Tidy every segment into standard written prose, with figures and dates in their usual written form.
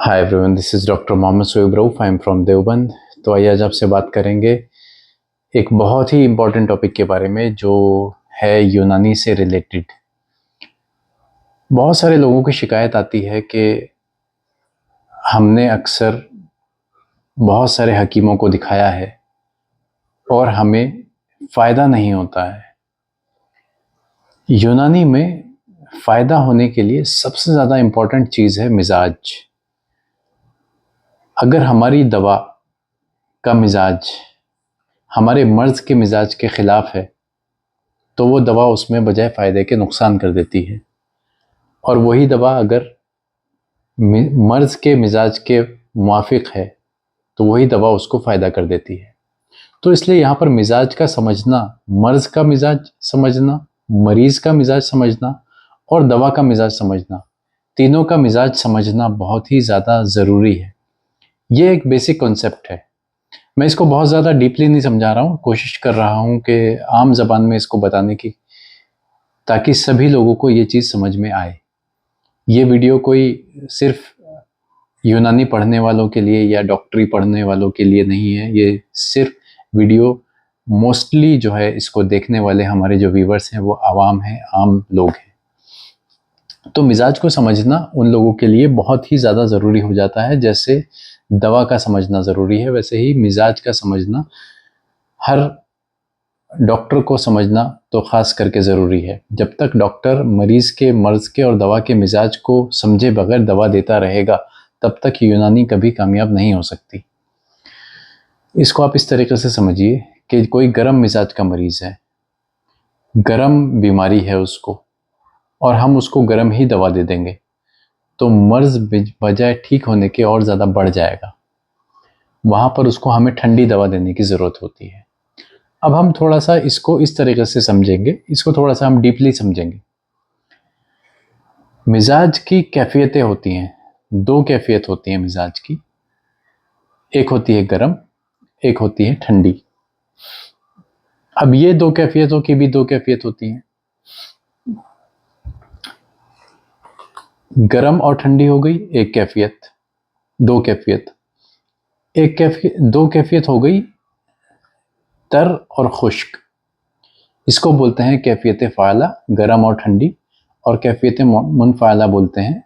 Hi everyone, this is doctor Mohammad Shoaib Rauf. I am from Deoband. तो आइए आज आपसे बात करेंगे एक बहुत ही इम्पॉर्टेंट टॉपिक के बारे में जो है यूनानी से रिलेटेड। बहुत सारे लोगों की शिकायत आती है कि हमने अक्सर बहुत सारे हकीमों को दिखाया है और हमें फ़ायदा नहीं होता है। यूनानी में फ़ायदा होने के लिए सबसे ज़्यादा इम्पॉर्टेंट चीज़ है मिजाज। अगर हमारी दवा का मिजाज हमारे मर्ज़ के मिजाज के ख़िलाफ़ है तो वो दवा उसमें बजाय फ़ायदे के नुकसान कर देती है, और वही दवा अगर मर्ज़ के मिजाज के मुआफ़िक है तो वही दवा उसको फ़ायदा कर देती है। तो इसलिए यहाँ पर मिजाज का समझना, मर्ज़ का मिजाज समझना, मरीज़ का मिजाज समझना और दवा का मिजाज समझना, तीनों का मिजाज समझना बहुत ही ज़्यादा ज़रूरी है। ये एक बेसिक कॉन्सेप्ट है। मैं इसको बहुत ज़्यादा डीपली नहीं समझा रहा हूँ, कोशिश कर रहा हूँ कि आम ज़बान में इसको बताने की, ताकि सभी लोगों को ये चीज़ समझ में आए। ये वीडियो कोई सिर्फ यूनानी पढ़ने वालों के लिए या डॉक्टरी पढ़ने वालों के लिए नहीं है। ये सिर्फ वीडियो मोस्टली जो है इसको देखने वाले हमारे जो व्यूवर्स हैं वो आवाम हैं, आम लोग हैं। तो मिजाज को समझना उन लोगों के लिए बहुत ही ज़्यादा ज़रूरी हो जाता है। जैसे दवा का समझना ज़रूरी है, वैसे ही मिजाज का समझना हर डॉक्टर को समझना तो ख़ास करके ज़रूरी है। जब तक डॉक्टर मरीज़ के मर्ज़ के और दवा के मिजाज को समझे बगैर दवा देता रहेगा तब तक यूनानी कभी कामयाब नहीं हो सकती। इसको आप इस तरीके से समझिए कि कोई गर्म मिजाज का मरीज़ है, गर्म बीमारी है उसको, और हम उसको गर्म ही दवा दे देंगे तो मर्ज़ बजाय ठीक होने के और ज़्यादा बढ़ जाएगा। वहाँ पर उसको हमें ठंडी दवा देने की ज़रूरत होती है। अब हम थोड़ा सा इसको इस तरीके से समझेंगे, इसको थोड़ा सा हम डीपली समझेंगे। मिजाज की कैफियतें होती हैं, दो कैफियत होती हैं मिजाज की। एक होती है गर्म, एक होती है ठंडी। अब ये दो कैफियतों की भी दो कैफियत होती हैं। गर्म और ठंडी हो गई एक कैफियत, दो कैफियत। एक कैफियत, दो कैफियत हो गई तर और खुश्क। इसको बोलते हैं कैफियत फ़ाला, गर्म और ठंडी, और कैफियत मुनफ़ाला बोलते हैं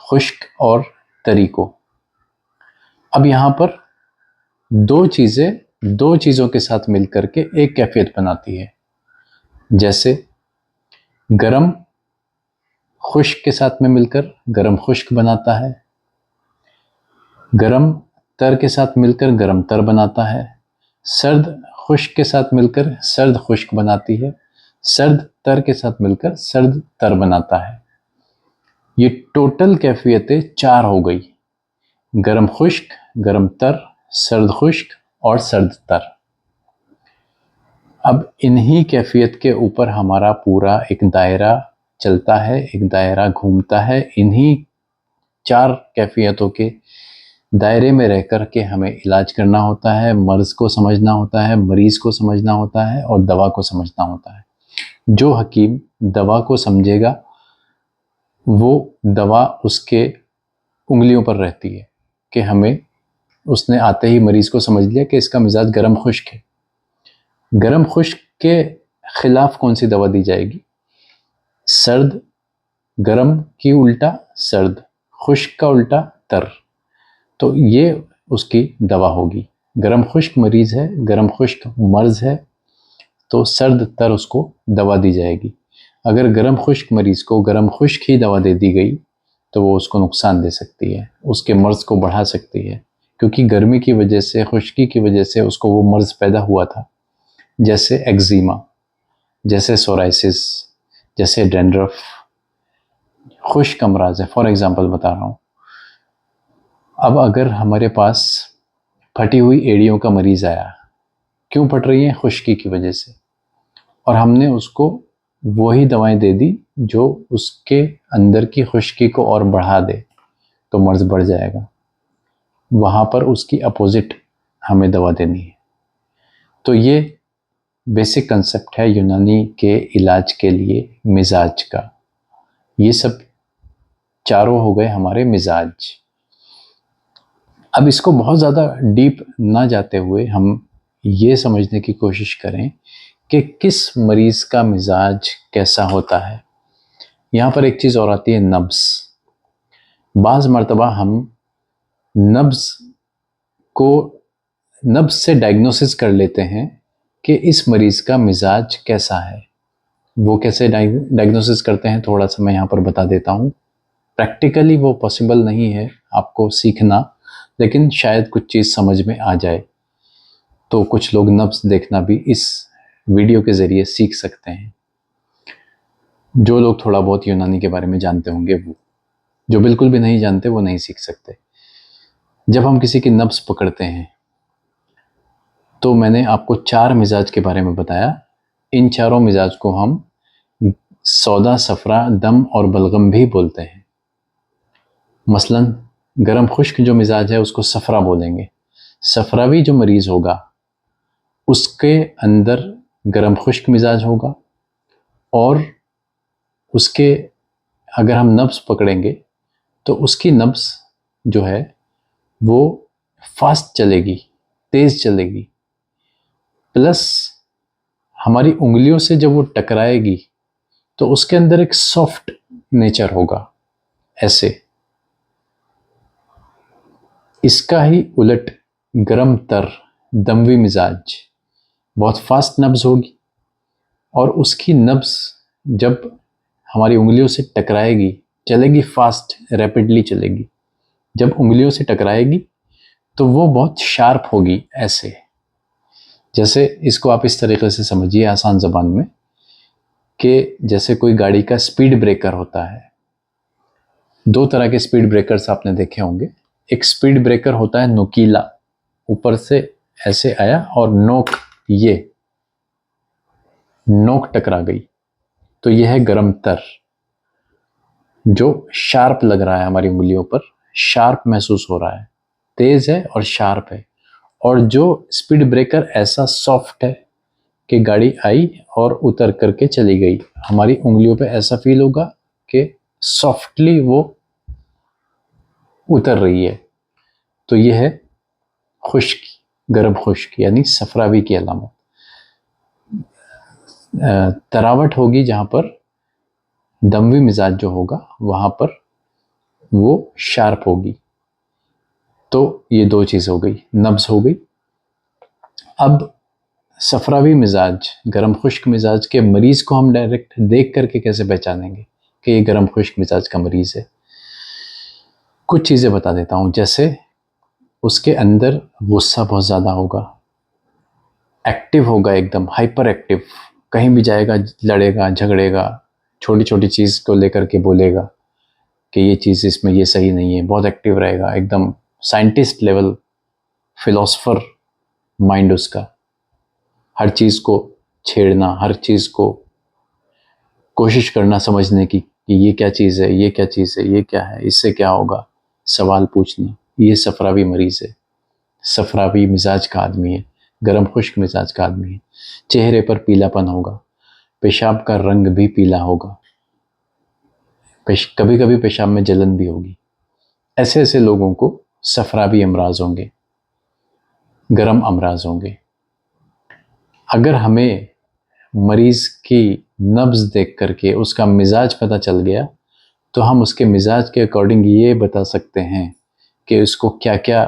खुश्क और तरी को। अब यहाँ पर दो चीज़ों के साथ मिलकर के एक कैफियत बनाती है। जैसे गरम खुश्क के साथ में मिलकर गरम खुश्क बनाता है, गरम तर के साथ मिलकर गरम तर बनाता है, सर्द खुश्क के साथ मिलकर सर्द खुश्क बनाती है, सर्द तर के साथ मिलकर सर्द तर बनाता है। ये टोटल कैफियतें चार हो गई: गरम खुश्क, गरम तर, सर्द खुश्क और सर्द तर। अब इन्हीं कैफियत के ऊपर हमारा पूरा एक दायरा चलता है, एक दायरा घूमता है। इन्हीं चार कैफियतों के दायरे में रह कर के हमें इलाज करना होता है, मर्ज़ को समझना होता है, मरीज़ को समझना होता है और दवा को समझना होता है। जो हकीम दवा को समझेगा वो दवा उसके उंगलियों पर रहती है कि हमें, उसने आते ही मरीज़ को समझ लिया कि इसका मिजाज गर्म खुश्क है। गर्म खुश्क के ख़िलाफ़ कौन सी दवा दी जाएगी? सर्द गर्म की उल्टा सर्द, खुश्क का उल्टा तर। तो ये उसकी दवा होगी। गर्म खुश्क मरीज़ है, गर्म खुश्क मर्ज़ है, तो सर्द तर उसको दवा दी जाएगी। अगर गर्म खुश्क मरीज़ को गर्म खुश्क ही दवा दे दी गई तो वो उसको नुकसान दे सकती है, उसके मर्ज़ को बढ़ा सकती है, क्योंकि गर्मी की वजह से, खुश्की की वजह से उसको वो मर्ज़ पैदा हुआ था। जैसे एक्जिमा, जैसे सोराइसिस, जैसे डैंड्रफ, खुश्क अमराज है, फॉर एग्ज़ाम्पल बता रहा हूँ। अब अगर हमारे पास फटी हुई एड़ियों का मरीज़ आया, क्यों फट रही हैं? खुश्की की वजह से, और हमने उसको वही दवाएं दे दी जो उसके अंदर की खुश्की को और बढ़ा दे, तो मर्ज़ बढ़ जाएगा। वहाँ पर उसकी अपोजिट हमें दवा देनी है। तो ये बेसिक कंसेप्ट है यूनानी के इलाज के लिए मिजाज का। ये सब चारों हो गए हमारे मिजाज। अब इसको बहुत ज़्यादा डीप ना जाते हुए हम ये समझने की कोशिश करें कि किस मरीज़ का मिजाज कैसा होता है। यहाँ पर एक चीज़ और आती है, नब्ज़। बाज़ मर्तबा हम नब्ज़ को नब्ज़ से डायग्नोसिस कर लेते हैं कि इस मरीज़ का मिजाज कैसा है। वो कैसे डायग्नोसिस करते हैं, थोड़ा सा मैं यहाँ पर बता देता हूँ। प्रैक्टिकली वो पॉसिबल नहीं है आपको सीखना, लेकिन शायद कुछ चीज़ समझ में आ जाए। तो कुछ लोग नब्ज़ देखना भी इस वीडियो के ज़रिए सीख सकते हैं। जो लोग थोड़ा बहुत यूनानी के बारे में जानते होंगे वो, जो बिल्कुल भी नहीं जानते वो नहीं सीख सकते। जब हम किसी की नब्ज़ पकड़ते हैं तो मैंने आपको 4 मिजाज के बारे में बताया। इन चारों मिजाज को हम सौदा, सफरा, दम और बलगम भी बोलते हैं। मसलन गरम खुश्क जो मिजाज है उसको सफरा बोलेंगे। सफरावी जो मरीज़ होगा उसके अंदर गरम खुश्क मिजाज होगा, और उसके अगर हम नब्ज़ पकड़ेंगे तो उसकी नब्ज़ जो है वो फास्ट चलेगी, तेज़ चलेगी, प्लस हमारी उंगलियों से जब वो टकराएगी तो उसके अंदर एक सॉफ्ट नेचर होगा ऐसे। इसका ही उलट गरम तर दमवी मिजाज, बहुत फास्ट नब्ज़ होगी, और उसकी नब्ज़ जब हमारी उंगलियों से टकराएगी, चलेगी फास्ट, रैपिडली चलेगी। जब उंगलियों से टकराएगी तो वो बहुत शार्प होगी ऐसे। जैसे इसको आप इस तरीके से समझिए आसान ज़बान में, कि जैसे कोई गाड़ी का स्पीड ब्रेकर होता है। 2 तरह के स्पीड ब्रेकर्स आपने देखे होंगे। एक स्पीड ब्रेकर होता है नुकीला, ऊपर से ऐसे आया और नोक टकरा गई, तो यह है गरम तर, जो शार्प लग रहा है हमारी उंगलियों पर, शार्प महसूस हो रहा है, तेज है और शार्प है। और जो स्पीड ब्रेकर ऐसा सॉफ्ट है कि गाड़ी आई और उतर करके चली गई, हमारी उंगलियों पे ऐसा फील होगा कि सॉफ्टली वो उतर रही है। तो यह है खुश्क, गर्म खुश्क, यानी सफरावी की अलामत। तरावट होगी जहाँ पर, दमवी मिजाज जो होगा वहाँ पर वो शार्प होगी। तो ये 2 चीज़ हो गई, नब्ज़ हो गई। अब सफरावी मिजाज, गरम खुश्क मिजाज के मरीज़ को हम डायरेक्ट देख करके कैसे पहचानेंगे कि ये गरम खुश्क मिजाज का मरीज़ है। कुछ चीज़ें बता देता हूँ, जैसे उसके अंदर गुस्सा बहुत ज़्यादा होगा, एक्टिव होगा, एकदम हाइपर एक्टिव, कहीं भी जाएगा लड़ेगा झगड़ेगा, छोटी छोटी चीज़ को लेकर के बोलेगा कि ये चीज़ इसमें ये सही नहीं है, बहुत एक्टिव रहेगा, एकदम साइंटिस्ट लेवल, फिलोसफर माइंड उसका। हर चीज़ को छेड़ना, हर चीज़ को कोशिश करना समझने की कि ये क्या चीज़ है, ये क्या चीज़ है, ये क्या है, इससे क्या होगा, सवाल पूछना। ये सफरावी मरीज़ है, सफरावी मिजाज का आदमी है, गरम खुश्क मिजाज का आदमी है। चेहरे पर पीलापन होगा, पेशाब का रंग भी पीला होगा, कभी कभी पेशाब में जलन भी होगी। ऐसे ऐसे लोगों को सफरावी अमराज होंगे, गरम अमराज होंगे। अगर हमें मरीज की नब्ज़ देख करके उसका मिजाज पता चल गया तो हम उसके मिजाज के अकॉर्डिंग ये बता सकते हैं कि उसको क्या क्या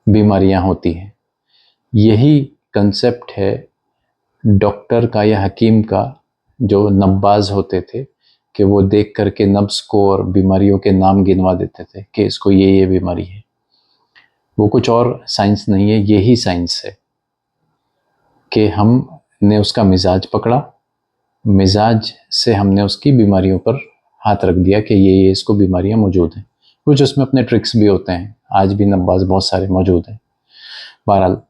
बीमारियां होती हैं। यही कंसेप्ट है डॉक्टर का या हकीम का, जो नब्बाज होते थे, कि वो देख करके नब्ज़ को और बीमारियों के नाम गिनवा देते थे कि इसको ये बीमारी है। वो कुछ और साइंस नहीं है, यही साइंस है कि हमने उसका मिजाज पकड़ा, मिजाज से हमने उसकी बीमारियों पर हाथ रख दिया कि ये इसको बीमारियां मौजूद हैं। कुछ उसमें अपने ट्रिक्स भी होते हैं, आज भी नब्बाज बहुत सारे मौजूद हैं। बहरहाल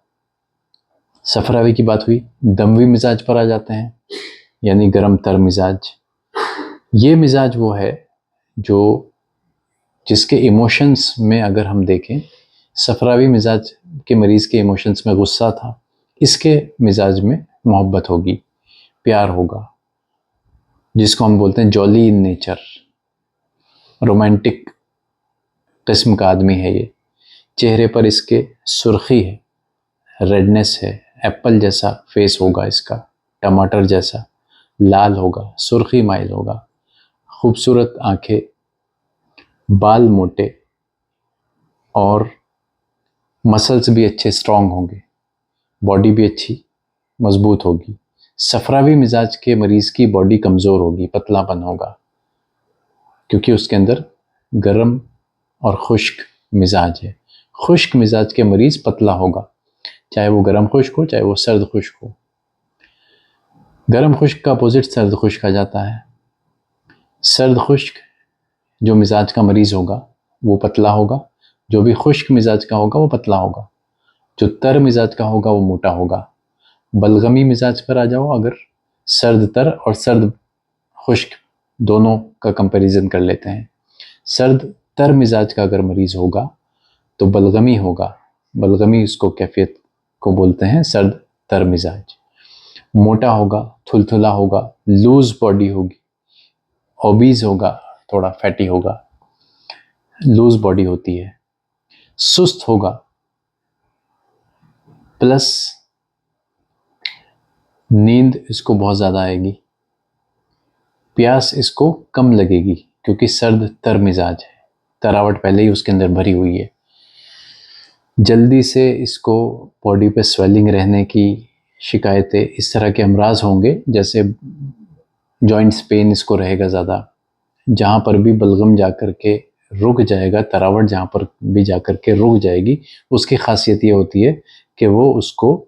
सफरावी की बात हुई, दमवी मिजाज पर आ जाते हैं, यानी गरम तर मिजाज। ये मिजाज वो है जो जिसके इमोशंस में अगर हम देखें, सफरावी मिजाज के मरीज़ के इमोशंस में गुस्सा था, इसके मिजाज में मोहब्बत होगी, प्यार होगा, जिसको हम बोलते हैं जॉली इन नेचर, रोमांटिक किस्म का आदमी है ये। चेहरे पर इसके सुर्खी है, रेडनेस है, एप्पल जैसा फेस होगा इसका, टमाटर जैसा लाल होगा, सुर्खी माइल होगा, खूबसूरत आंखें, बाल मोटे और मसल्स भी अच्छे स्ट्रांग होंगे, बॉडी भी अच्छी मजबूत होगी। सफरावी मिजाज के मरीज़ की बॉडी कमज़ोर होगी, पतलापन होगा, क्योंकि उसके अंदर गर्म और खुश्क मिजाज है। खुश्क मिजाज के मरीज़ पतला होगा, चाहे वो गर्म खुश्क हो चाहे वो सर्द खुश्क हो। गर्म खुश्क का अपोजिट सर्द खुश्क आ जाता है। सर्द खुश्क जो मिजाज का मरीज़ होगा वो पतला होगा, जो भी खुश्क मिजाज का होगा वो पतला होगा, जो तर मिजाज का होगा वो मोटा होगा। बलगमी मिजाज पर आ जाओ, अगर सर्द तर और सर्द खुश्क दोनों का कंपैरिजन कर लेते हैं। सर्द तर मिजाज का अगर मरीज़ होगा तो बलगमी होगा, बलगमी उसको कैफियत को बोलते हैं, सर्द तर मिजाज। मोटा होगा, थुलथुला होगा, लूज बॉडी होगी, ओबीज होगा, थोड़ा फैटी होगा, लूज बॉडी होती है। सुस्त होगा, प्लस नींद इसको बहुत ज़्यादा आएगी, प्यास इसको कम लगेगी, क्योंकि सर्द तर मिजाज है, तरावट पहले ही उसके अंदर भरी हुई है। जल्दी से इसको बॉडी पे स्वेलिंग रहने की शिकायतें, इस तरह के अमराज होंगे, जैसे जॉइंट्स पेन इसको रहेगा ज़्यादा। जहाँ पर भी बलगम जा कर के रुक जाएगा, तरावट जहाँ पर भी जा कर के रुक जाएगी, उसकी खासियत ये होती है कि वो उसको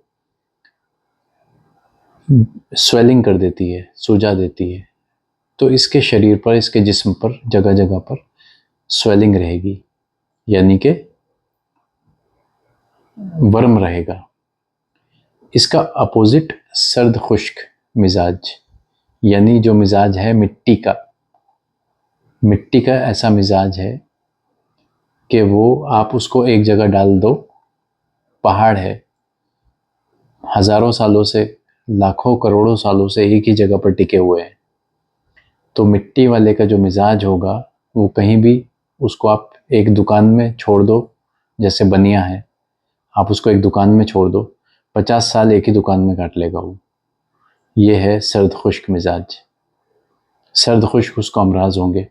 स्वेलिंग कर देती है, सूजा देती है। तो इसके शरीर पर, इसके जिस्म पर जगह जगह पर स्वेलिंग रहेगी, यानी कि वर्म रहेगा। इसका अपोजिट सर्द खुश्क मिजाज, यानी जो मिजाज है मिट्टी का, मिट्टी का ऐसा मिजाज है कि वो आप उसको एक जगह डाल दो, पहाड़ है, हज़ारों सालों से, लाखों करोड़ों सालों से एक ही जगह पर टिके हुए हैं। तो मिट्टी वाले का जो मिजाज होगा वो कहीं भी, उसको आप एक दुकान में छोड़ दो, जैसे बनिया है, आप उसको एक दुकान में छोड़ दो, 50 साल एक ही दुकान में काट लेगा वो। ये है सर्द खुश्क मिजाज। सर्द खुश्क उसको अमराज होंगे।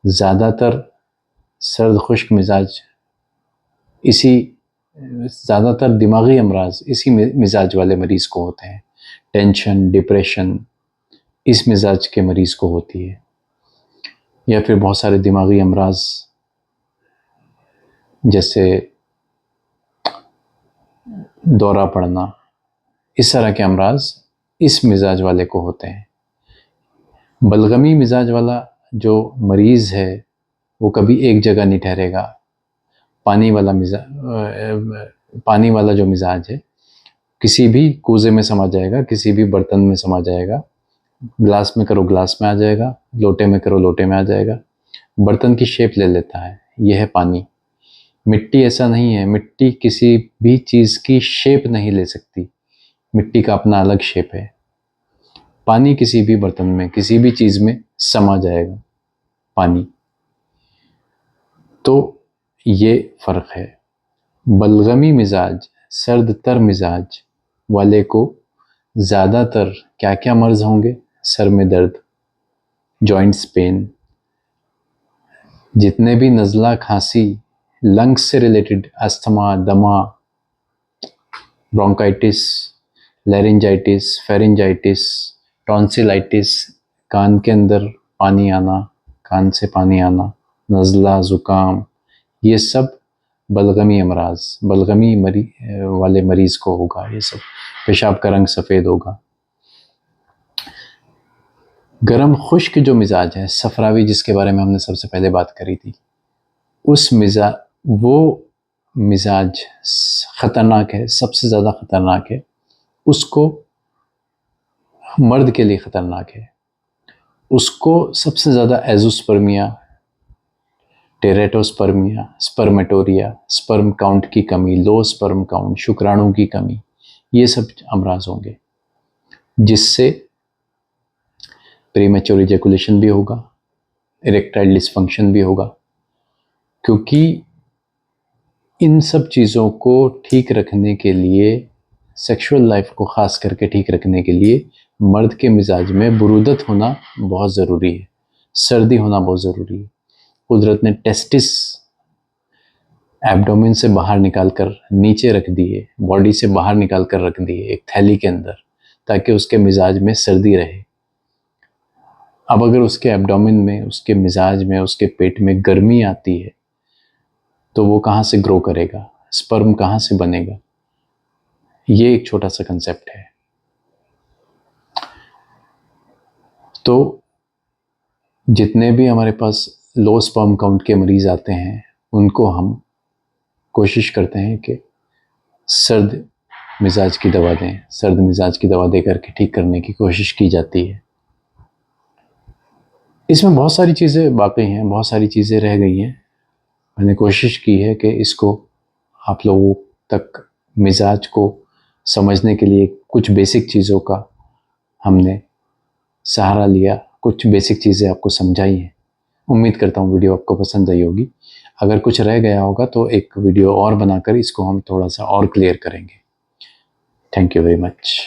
ज़्यादातर सर्द खुश्क मिजाज ज़्यादातर दिमागी अमराज इसी मिजाज वाले मरीज़ को होते हैं। टेंशन, डिप्रेशन इस मिजाज के मरीज़ को होती है, या फिर बहुत सारे दिमागी अमराज जैसे दौरा पड़ना, इस तरह के अमराज इस मिजाज वाले को होते हैं। बलगमी मिजाज वाला जो मरीज़ है वो कभी एक जगह नहीं ठहरेगा। पानी वाला जो मिजाज है किसी भी कूजे में समा जाएगा, किसी भी बर्तन में समा जाएगा। ग्लास में करो ग्लास में आ जाएगा, लोटे में करो लोटे में आ जाएगा, बर्तन की शेप ले लेता है। यह है पानी। मिट्टी ऐसा नहीं है, मिट्टी किसी भी चीज़ की शेप नहीं ले सकती, मिट्टी का अपना अलग शेप है। पानी किसी भी बर्तन में, किसी भी चीज़ में समा जाएगा पानी। तो ये फ़र्क है। बलगमी मिजाज, सर्द तर मिजाज वाले को ज़्यादातर क्या क्या मर्ज़ होंगे? सर में दर्द, जॉइंट्स पेन, जितने भी नज़ला, खांसी, लंग्स से रिलेटेड, अस्थमा, दमा, ब्रोंकाइटिस, लैरिंजाइटिस, फेरिंजाइटिस, टॉन्सिलाइटिस, कान के अंदर पानी आना, कान से पानी आना, नज़ला, ज़ुकाम, ये सब बलगमी अमराज, बलगमी वाले मरीज़ को होगा। ये सब पेशाब का रंग सफ़ेद होगा। गरम खुश्क जो मिजाज है, सफरावी, जिसके बारे में हमने सबसे पहले बात करी थी, वो मिजाज ख़तरनाक है, सबसे ज़्यादा ख़तरनाक है। उसको मर्द के लिए ख़तरनाक है। उसको सबसे ज़्यादा एज़ोस्पर्मिया, टेरेटोस्पर्मिया, स्पर्मेटोरिया, स्पर्म काउंट की कमी, लो स्पर्म काउंट, शुक्राणु की कमी, ये सब अमराज होंगे, जिससे प्रीमेच्योर इजैकुलेशन भी होगा, इरेक्टाइल डिसफंक्शन भी होगा। क्योंकि इन सब चीज़ों को ठीक रखने के लिए, सेक्सुअल लाइफ को ख़ास करके ठीक रखने के लिए मर्द के मिजाज में बुरूदत होना बहुत ज़रूरी है, सर्दी होना बहुत ज़रूरी है। कुदरत ने टेस्टिस एब्डोमेन से बाहर निकाल कर नीचे रख दिए, बॉडी से बाहर निकाल कर रख दिए एक थैली के अंदर, ताकि उसके मिजाज में सर्दी रहे। अब अगर उसके एब्डोमेन में, उसके मिजाज में, उसके पेट में गर्मी आती है तो वो कहाँ से ग्रो करेगा, स्पर्म कहाँ से बनेगा? ये एक छोटा सा कंसेप्ट है। तो जितने भी हमारे पास लो स्पर्म काउंट के मरीज़ आते हैं उनको हम कोशिश करते हैं कि सर्द मिजाज की दवा दें, सर्द मिजाज की दवा दे करके ठीक करने की कोशिश की जाती है। इसमें बहुत सारी चीज़ें बाकी हैं, बहुत सारी चीज़ें रह गई हैं। मैंने कोशिश की है कि इसको आप लोगों तक मिजाज को समझने के लिए कुछ बेसिक चीज़ों का हमने सहारा लिया, कुछ बेसिक चीज़ें आपको समझाई हैं। उम्मीद करता हूँ वीडियो आपको पसंद आई होगी। अगर कुछ रह गया होगा तो एक वीडियो और बनाकर इसको हम थोड़ा सा और क्लियर करेंगे। Thank you very much.